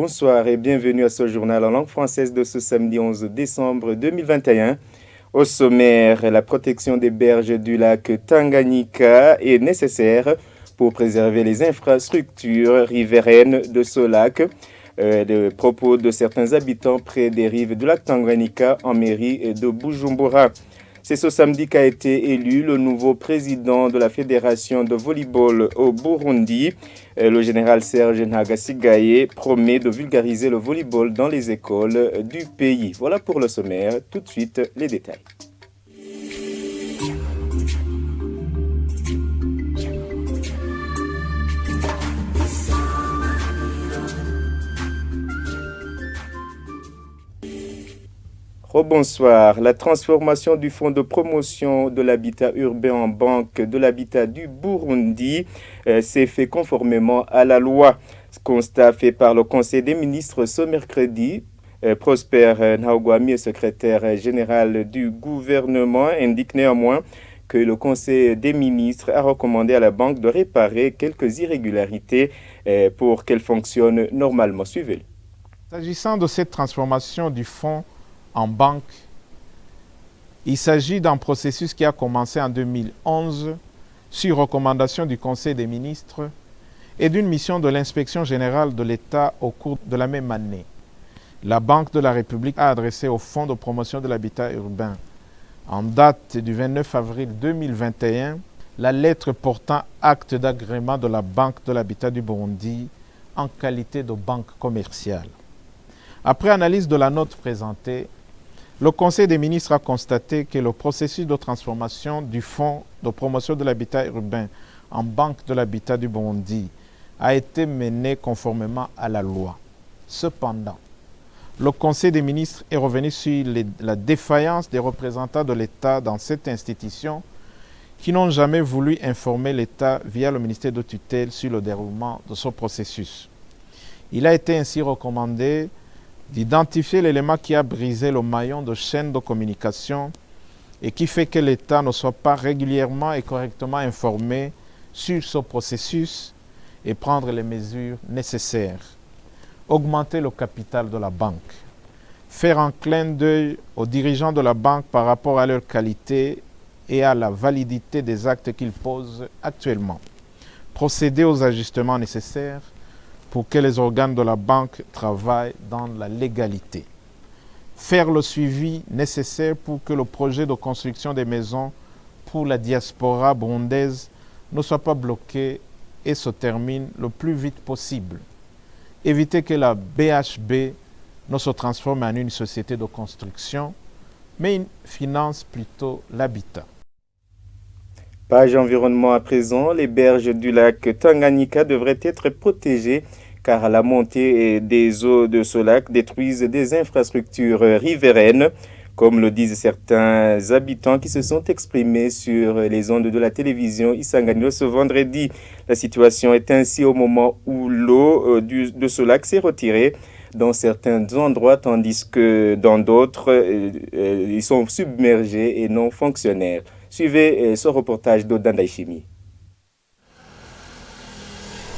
bonsoir et bienvenue à ce journal en langue française de ce samedi 11 décembre 2021. Au sommaire, la protection des berges du lac Tanganyika est nécessaire pour préserver les infrastructures riveraines de ce lac. Les propos de certains habitants près des rives du lac Tanganyika en mairie de Bujumbura. C'est ce samedi qu'a été élu le nouveau président de la Fédération de volleyball au Burundi. Le général Serge Ntagasigaye promet de vulgariser le volleyball dans les écoles du pays. Voilà pour le sommaire. Tout de suite, les détails. Rebonsoir. La transformation du fonds de promotion de l'habitat urbain en banque de l'habitat du Burundi s'est fait conformément à la loi. Ce constat fait par le Conseil des ministres ce mercredi. Prosper Ntahogwami, secrétaire général du gouvernement, indique néanmoins que le Conseil des ministres a recommandé à la banque de réparer quelques irrégularités pour qu'elle fonctionne normalement. Suivez-le. S'agissant de cette transformation du fonds en banque, il s'agit d'un processus qui a commencé en 2011 sur recommandation du Conseil des ministres et d'une mission de l'inspection générale de l'État au cours de la même année. La Banque de la République a adressé au Fonds de promotion de l'habitat urbain, en date du 29 avril 2021, la lettre portant acte d'agrément de la Banque de l'habitat du Burundi en qualité de banque commerciale. Après analyse de la note présentée, le Conseil des ministres a constaté que le processus de transformation du Fonds de promotion de l'habitat urbain en Banque de l'habitat du Burundi a été mené conformément à la loi. Cependant, le Conseil des ministres est revenu sur la défaillance des représentants de l'État dans cette institution qui n'ont jamais voulu informer l'État via le ministère de tutelle sur le déroulement de ce processus. Il a été ainsi recommandé d'identifier l'élément qui a brisé le maillon de chaîne de communication et qui fait que l'État ne soit pas régulièrement et correctement informé sur ce processus et prendre les mesures nécessaires. Augmenter le capital de la banque. Faire un clin d'œil aux dirigeants de la banque par rapport à leur qualité et à la validité des actes qu'ils posent actuellement. Procéder aux ajustements nécessaires pour que les organes de la banque travaillent dans la légalité. Faire le suivi nécessaire pour que le projet de construction des maisons pour la diaspora burundaise ne soit pas bloqué et se termine le plus vite possible. Éviter que la BHB ne se transforme en une société de construction, mais finance plutôt l'habitat. Page environnement à présent, les berges du lac Tanganyika devraient être protégées car la montée des eaux de ce lac détruisent des infrastructures riveraines, comme le disent certains habitants qui se sont exprimés sur les ondes de la télévision Isangano ce vendredi. La situation est ainsi au moment où l'eau de ce lac s'est retirée dans certains endroits, tandis que dans d'autres, ils sont submergés et non fonctionnaires. Suivez ce reportage d'Odandaïchimi.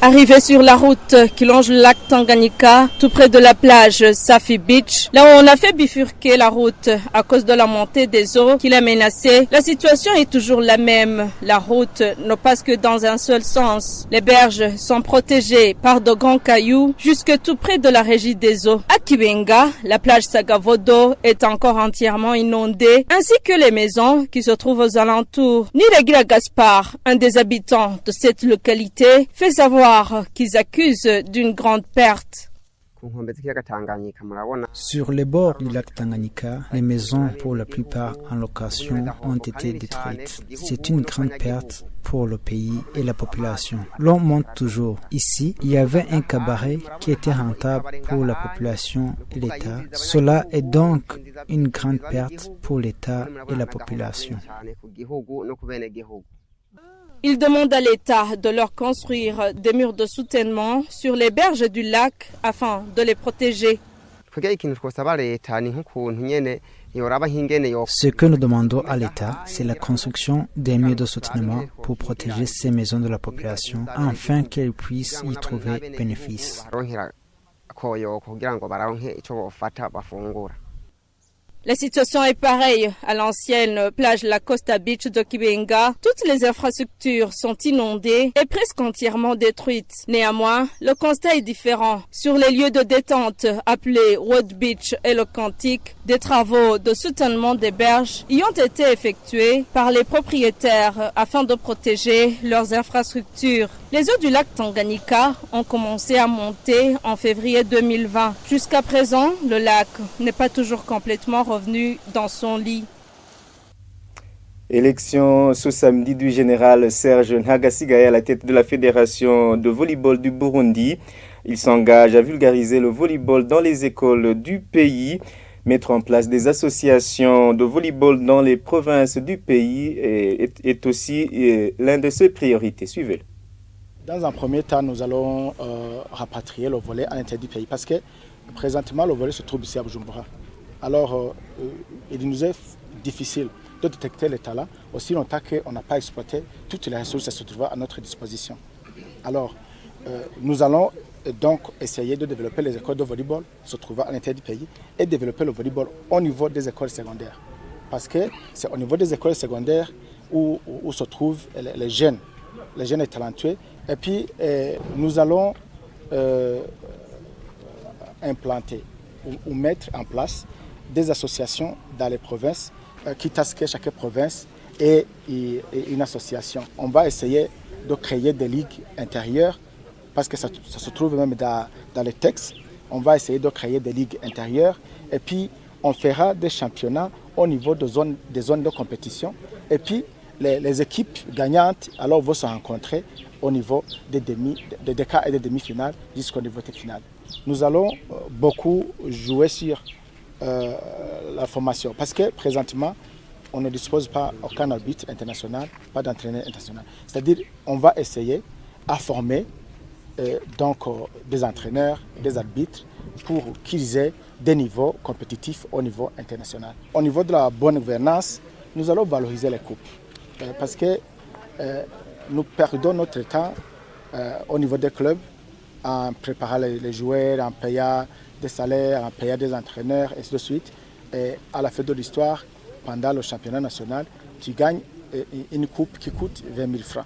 Arrivé sur la route qui longe le lac Tanganyika, tout près de la plage Safi Beach, là où on a fait bifurquer la route à cause de la montée des eaux qui l'a menacée, la situation est toujours la même. La route ne passe que dans un seul sens. Les berges sont protégées par de grands cailloux jusque tout près de la régie des eaux. À Kibenga, la plage Sagavodo est encore entièrement inondée, ainsi que les maisons qui se trouvent aux alentours. Niregira Gaspard, un des habitants de cette localité, fait savoir qu'ils accusent d'une grande perte. Sur les bords du lac Tanganyika, les maisons, pour la plupart en location, ont été détruites. C'est une grande perte pour le pays et la population. L'eau monte toujours. Ici, il y avait un cabaret qui était rentable pour la population et l'État. Cela est donc une grande perte pour l'État et la population. Il demande à l'État de leur construire des murs de soutènement sur les berges du lac afin de les protéger. Ce que nous demandons à l'État, c'est la construction des murs de soutènement pour protéger ces maisons de la population afin qu'elles puissent y trouver bénéfice. koyoko kugira ngo baronke ico bofata bafungura. La situation est pareille à l'ancienne plage La Costa Beach de Kibenga. Toutes les infrastructures sont inondées et presque entièrement détruites. Néanmoins, le constat est différent. Sur les lieux de détente appelés Road Beach et le Cantique, des travaux de soutènement des berges y ont été effectués par les propriétaires afin de protéger leurs infrastructures. Les eaux du lac Tanganyika ont commencé à monter en février 2020. Jusqu'à présent, le lac n'est pas toujours complètement revenu dans son lit. Élection ce samedi du général Serge Ntagasigaye à la tête de la Fédération de volleyball du Burundi. Il s'engage à vulgariser le volleyball dans les écoles du pays. Mettre en place des associations de volleyball dans les provinces du pays est aussi l'une de ses priorités. Suivez-le. Dans un premier temps, nous allons rapatrier le volley à l'intérieur du pays parce que présentement, le volley se trouve ici à Bujumbura. Alors, il nous est difficile de détecter les talents aussi longtemps qu'on n'a pas exploité toutes les ressources qui se trouvent à notre disposition. Alors, nous allons donc essayer de développer les écoles de volleyball se trouvant à l'intérieur du pays et développer le volleyball au niveau des écoles secondaires. Parce que c'est au niveau des écoles secondaires où se trouvent les jeunes et talentueux. Et puis, nous allons implanter ou mettre en place des associations dans les provinces, quitte à ce que chaque province ait une association. On va essayer de créer des ligues intérieures, parce que ça se trouve même dans les textes. On va essayer de créer des ligues intérieures et puis on fera des championnats au niveau des zones de compétition. Et puis les équipes gagnantes alors vont se rencontrer au niveau des quarts et des demi-finales jusqu'au niveau des finales. Nous allons beaucoup jouer sur la formation parce que présentement, on ne dispose pas aucun arbitre international, pas d'entraîneur international. C'est-à-dire on va essayer à former des entraîneurs, des arbitres pour qu'ils aient des niveaux compétitifs au niveau international. Au niveau de la bonne gouvernance, nous allons valoriser les coupes parce que nous perdons notre temps au niveau des clubs en préparant les joueurs, en payant des salaires, en payant des entraîneurs, et ainsi de suite. Et à la fin de l'histoire, pendant le championnat national, tu gagnes une coupe qui coûte 20 000 francs,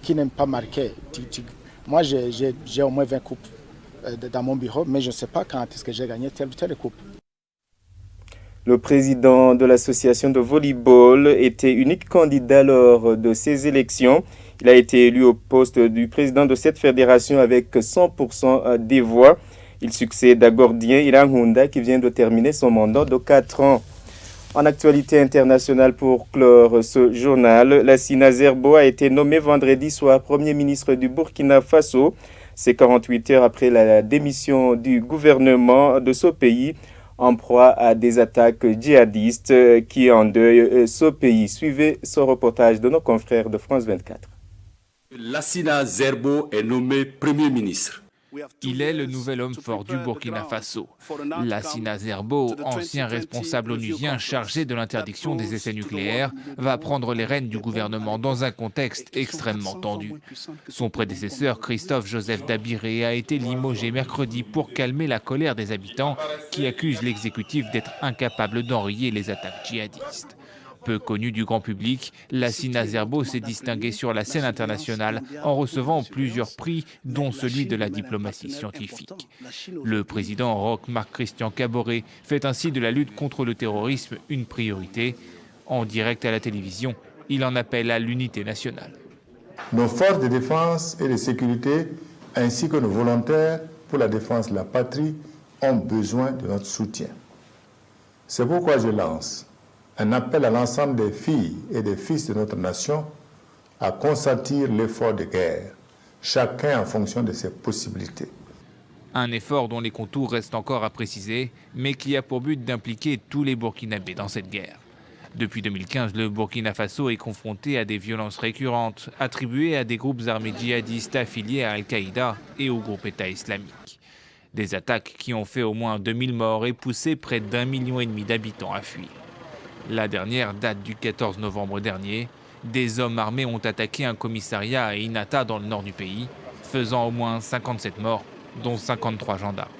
qui n'est pas marquée. Moi, j'ai au moins 20 coupes dans mon bureau, mais je ne sais pas quand est-ce que j'ai gagné telle ou telle coupe. Le président de l'association de volleyball était unique candidat lors de ces élections. Il a été élu au poste du président de cette fédération avec 100% des voix. Il succède à Gordien Ilangunda qui vient de terminer son mandat de 4 ans. En actualité internationale pour clore ce journal, Lassina Zerbo a été nommé vendredi soir Premier ministre du Burkina Faso. C'est 48 heures après la démission du gouvernement de ce pays en proie à des attaques djihadistes qui endeuillent ce pays. Suivez ce reportage de nos confrères de France 24. Lassina Zerbo est nommé Premier ministre. Il est le nouvel homme fort du Burkina Faso. Lassina Zerbo, ancien responsable onusien chargé de l'interdiction des essais nucléaires, va prendre les rênes du gouvernement dans un contexte extrêmement tendu. Son prédécesseur, Christophe Joseph Dabiré, a été limogé mercredi pour calmer la colère des habitants qui accusent l'exécutif d'être incapable d'enrayer les attaques djihadistes. Peu connu du grand public, Lassina Zerbo s'est distingué sur la scène internationale en recevant plusieurs prix, dont celui de la diplomatie scientifique. Le président Roch-Marc Christian Kaboré fait ainsi de la lutte contre le terrorisme une priorité. En direct à la télévision, il en appelle à l'unité nationale. Nos forces de défense et de sécurité, ainsi que nos volontaires pour la défense de la patrie, ont besoin de notre soutien. C'est pourquoi je lance un appel à l'ensemble des filles et des fils de notre nation à consentir l'effort de guerre, chacun en fonction de ses possibilités. Un effort dont les contours restent encore à préciser, mais qui a pour but d'impliquer tous les Burkinabés dans cette guerre. Depuis 2015, le Burkina Faso est confronté à des violences récurrentes, attribuées à des groupes armés djihadistes affiliés à Al-Qaïda et au groupe État islamique. Des attaques qui ont fait au moins 2000 morts et poussé près d'1,5 million d'habitants à fuir. La dernière date du 14 novembre dernier. Des hommes armés ont attaqué un commissariat à Inata dans le nord du pays, faisant au moins 57 morts dont 53 gendarmes.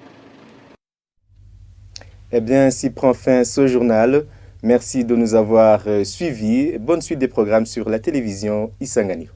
Eh bien, ainsi prend fin ce journal. Merci de nous avoir suivis. Bonne suite des programmes sur la télévision Isangani.